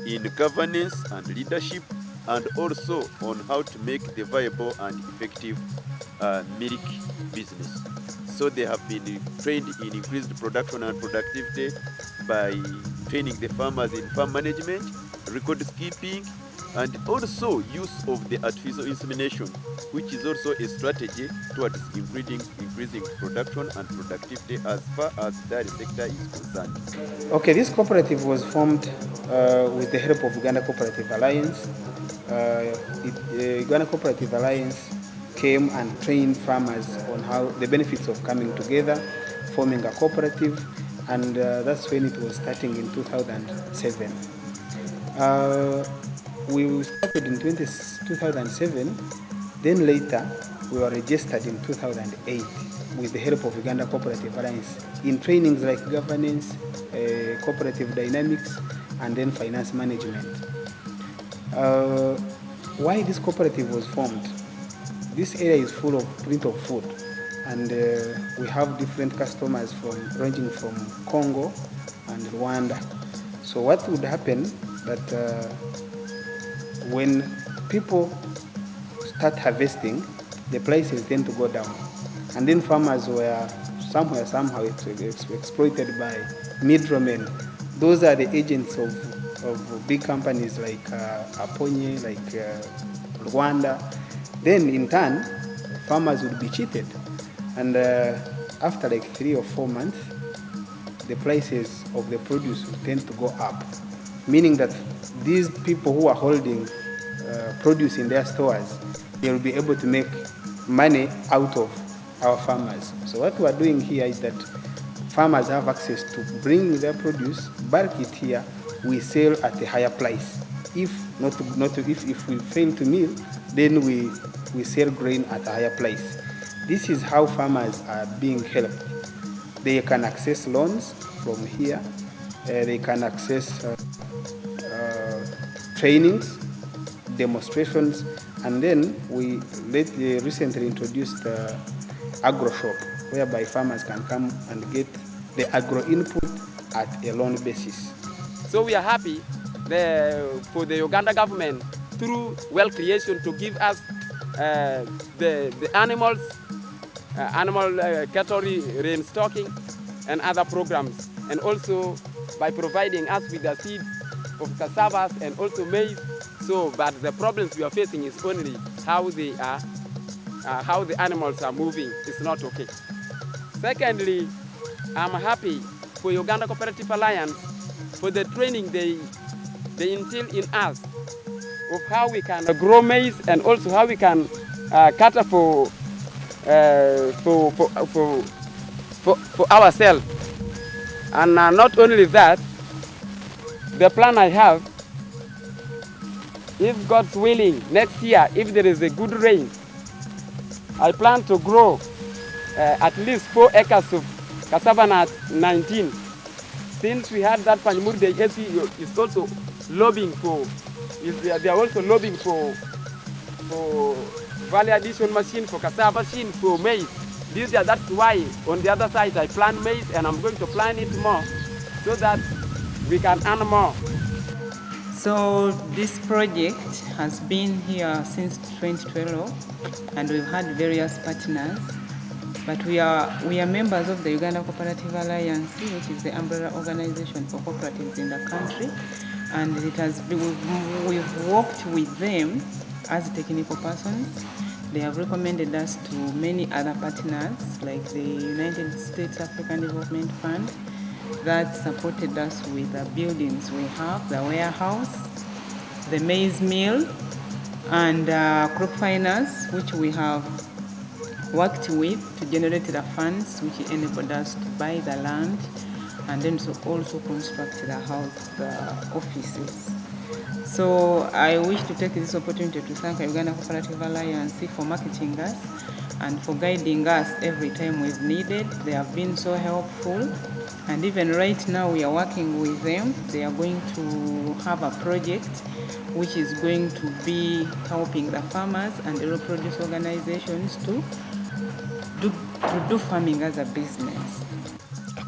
in governance and leadership, and also on how to make the viable and effective milk business. So they have been trained in increased production and productivity by training the farmers in farm management, record keeping, and also use of the artificial insemination, which is also a strategy towards increasing production and productivity as far as dairy sector is concerned. Okay, this cooperative was formed with the help of Uganda Co-operative Alliance. Uganda Co-operative Alliance came and trained farmers on how the benefits of coming together, forming a cooperative, and that's when it was starting in 2007. We started in 2007, then later we were registered in 2008 with the help of Uganda Co-operative Alliance in trainings like governance, cooperative dynamics, and then finance management. Why this cooperative was formed? This area is full of print of food, and we have different customers ranging from Congo and Rwanda. So what would happen that when people start harvesting, the prices tend to go down, and then farmers were somehow exploited by middlemen. Those are the agents of big companies like Aponye, like Rwanda. Then in turn, farmers would be cheated, and after like 3 or 4 months, the prices of the produce will tend to go up, meaning that these people who are holding produce in their stores, they will be able to make money out of our farmers. So what we are doing here is that farmers have access to bring their produce, bulk it here, we sell at a higher price. If we fail to mill, then we sell grain at a higher price. This is how farmers are being helped. They can access loans from here. They can access trainings, demonstrations, and then we recently introduced agro shop, whereby farmers can come and get the agro input at a loan basis. So we are happy for the Uganda government through well creation to give us the animals, cattle reinstocking and other programs, and also by providing us with the seeds of cassavas and also maize. So, but the problems we are facing is only how they are, how the animals are moving. It's not okay. Secondly, I'm happy for Uganda Co-operative Alliance for the training they instill in us of how we can grow maize and also how we can cater for ourselves. And not only that, the plan I have, if God's willing, next year, if there is a good rain, I plan to grow at least 4 acres of cassava nut 19. Since we had that Panyamurde AC is also lobbying they are also lobbying for value addition machine, for cassava machine, for maize. That's why on the other side I plant maize, and I'm going to plant it more so that we can earn more. So this project has been here since 2012, and we've had various partners. But we are members of the Uganda Co-operative Alliance, which is the umbrella organization for cooperatives in the country, and we've worked with them as technical persons. They have recommended us to many other partners, like the United States African Development Fund, that supported us with the buildings. We have the warehouse, the maize mill, and crop finance, which we have worked with to generate the funds which enabled us to buy the land and then also construct the house, the offices. So I wish to take this opportunity to thank Uganda Co-operative Alliance for marketing us and for guiding us every time we've needed. They have been so helpful, and even right now we are working with them. They are going to have a project which is going to be helping the farmers and the rural produce organizations to do farming as a business.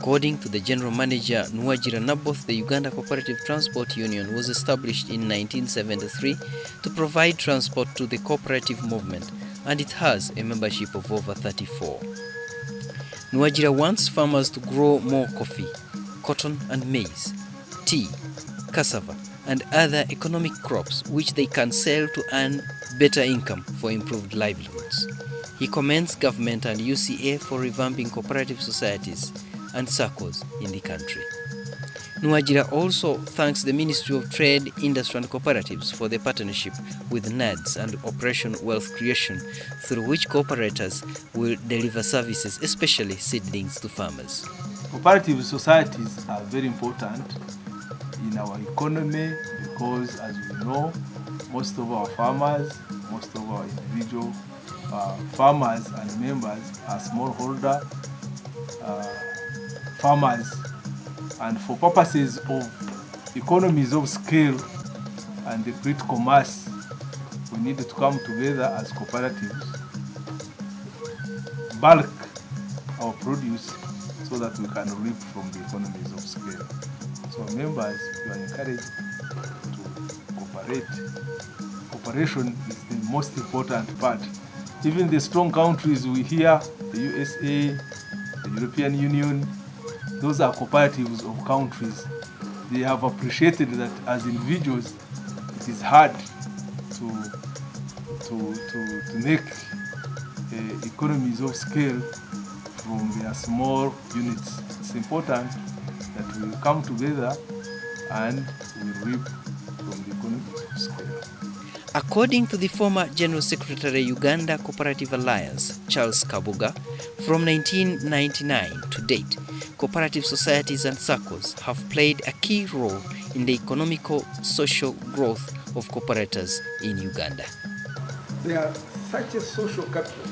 According to the General Manager Nwajira Naboth, the Uganda Cooperative Transport Union was established in 1973 to provide transport to the cooperative movement, and it has a membership of over 34. Nwajira wants farmers to grow more coffee, cotton and maize, tea, cassava and other economic crops which they can sell to earn better income for improved livelihoods. He commends government and UCA for revamping cooperative societies and circles in the country. Nwajira also thanks the Ministry of Trade, Industry and Cooperatives for the partnership with NADS and Operation Wealth Creation, through which cooperators will deliver services, especially seedlings, to farmers. Cooperative societies are very important in our economy because, as we know, most of our farmers, most of our individual farmers and members are smallholder farmers, and for purposes of economies of scale and the critical mass, we need to come together as cooperatives, bulk our produce so that we can reap from the economies of scale. So members, you are encouraged to cooperate. Cooperation is the most important part. Even the strong countries we hear, the USA, the European Union, those are cooperatives of countries. They have appreciated that as individuals, it is hard to make economies of scale from their small units. It's important that we come together and we reap from the economies of scale. According to the former General Secretary Uganda Co-operative Alliance, Charles Kabuga, from 1999 to date, cooperative societies and circles have played a key role in the economical, social growth of cooperators in Uganda. They are such a social capital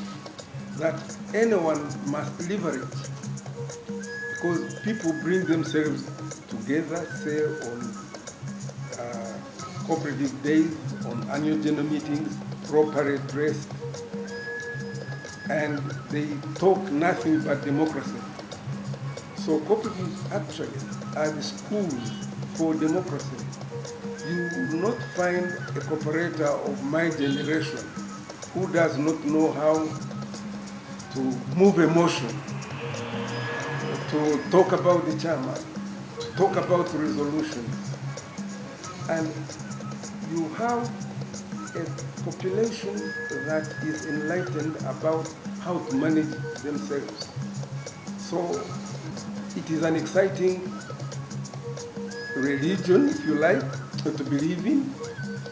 that anyone must leverage, because people bring themselves together, say on cooperative days, on annual general meetings, properly dressed, and they talk nothing but democracy. So cooperatives actually are the schools for democracy. You will not find a cooperator of my generation who does not know how to move a motion, to talk about the chairman, to talk about resolutions. And you have a population that is enlightened about how to manage themselves. So it is an exciting religion, if you like, to believe in,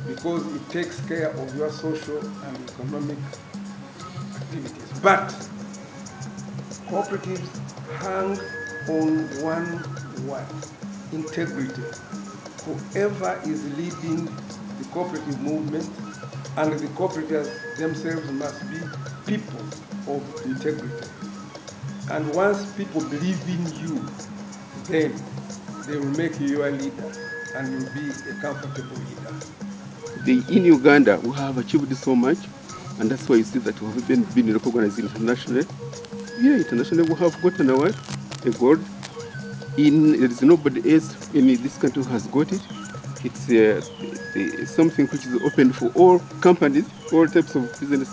because it takes care of your social and economic activities. But cooperatives hang on one word: integrity. Whoever is leading the cooperative movement and the cooperatives themselves must be people of integrity. And once people believe in you, then they will make you your leader and you'll be a comfortable leader. In Uganda, we have achieved so much, and that's why you see that we have even been recognized internationally. Yeah, internationally we have gotten award, a gold. There is nobody else in this country who has got it. It's something which is open for all companies, all types of business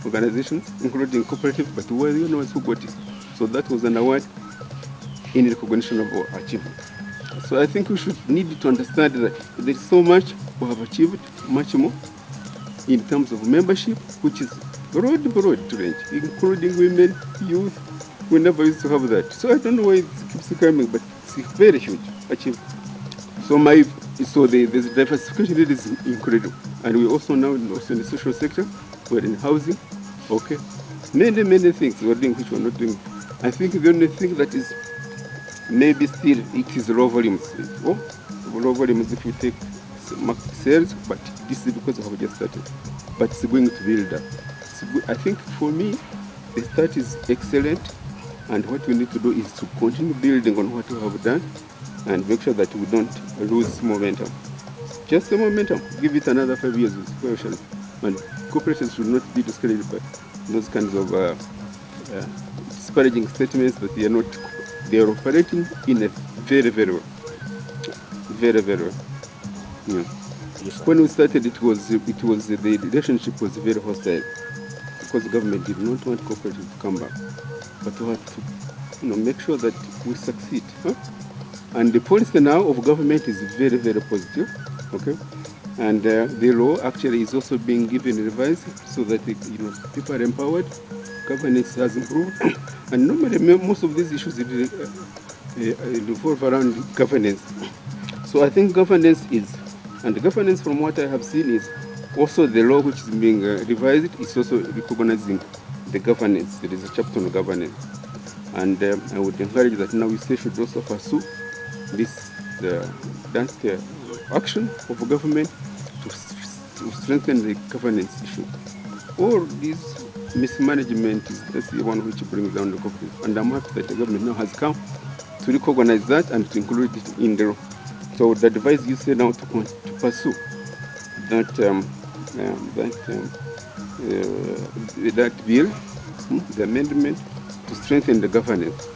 organizations, including cooperative, but we are the only ones who got it. So that was an award in recognition of our achievement. So I think we should need to understand that there is so much we have achieved, much more, in terms of membership, which is broad range, including women, youth. We never used to have that. So I don't know why it keeps coming, but it's a very huge achievement. So the diversification rate is incredible. And we also now in the social sector, we're in housing, okay. Many things we're doing which we're not doing. I think the only thing that is maybe still it is low volumes. Low volumes if you take sales, but this is because we have just started. But it's going to build up. I think for me, the start is excellent. And what we need to do is to continue building on what we have done and make sure that we don't lose momentum. Just the momentum, give it another 5 years. And cooperatives should not be discouraged by those kinds of disparaging statements that they are not they are operating in a very, very well. Very, very well. Yeah. Yes, sir. When we started, the relationship was very hostile because the government did not want cooperative to come back, but we had to, make sure that we succeed. Huh? And the policy now of government is very, very positive. Okay, and the law actually is also being given revised so that people are empowered. Governance has improved, and normally most of these issues revolve around governance. So I think governance from what I have seen is also the law which is being revised is also recognizing the governance. There is a chapter on governance, and I would encourage that now we should also pursue that action of government to strengthen the governance issue. All this mismanagement is the one which brings down the cooperative, and I'm happy that the government now has come to recognize that and to include it in the law. So the advice you say now to pursue that that bill, the amendment to strengthen the governance.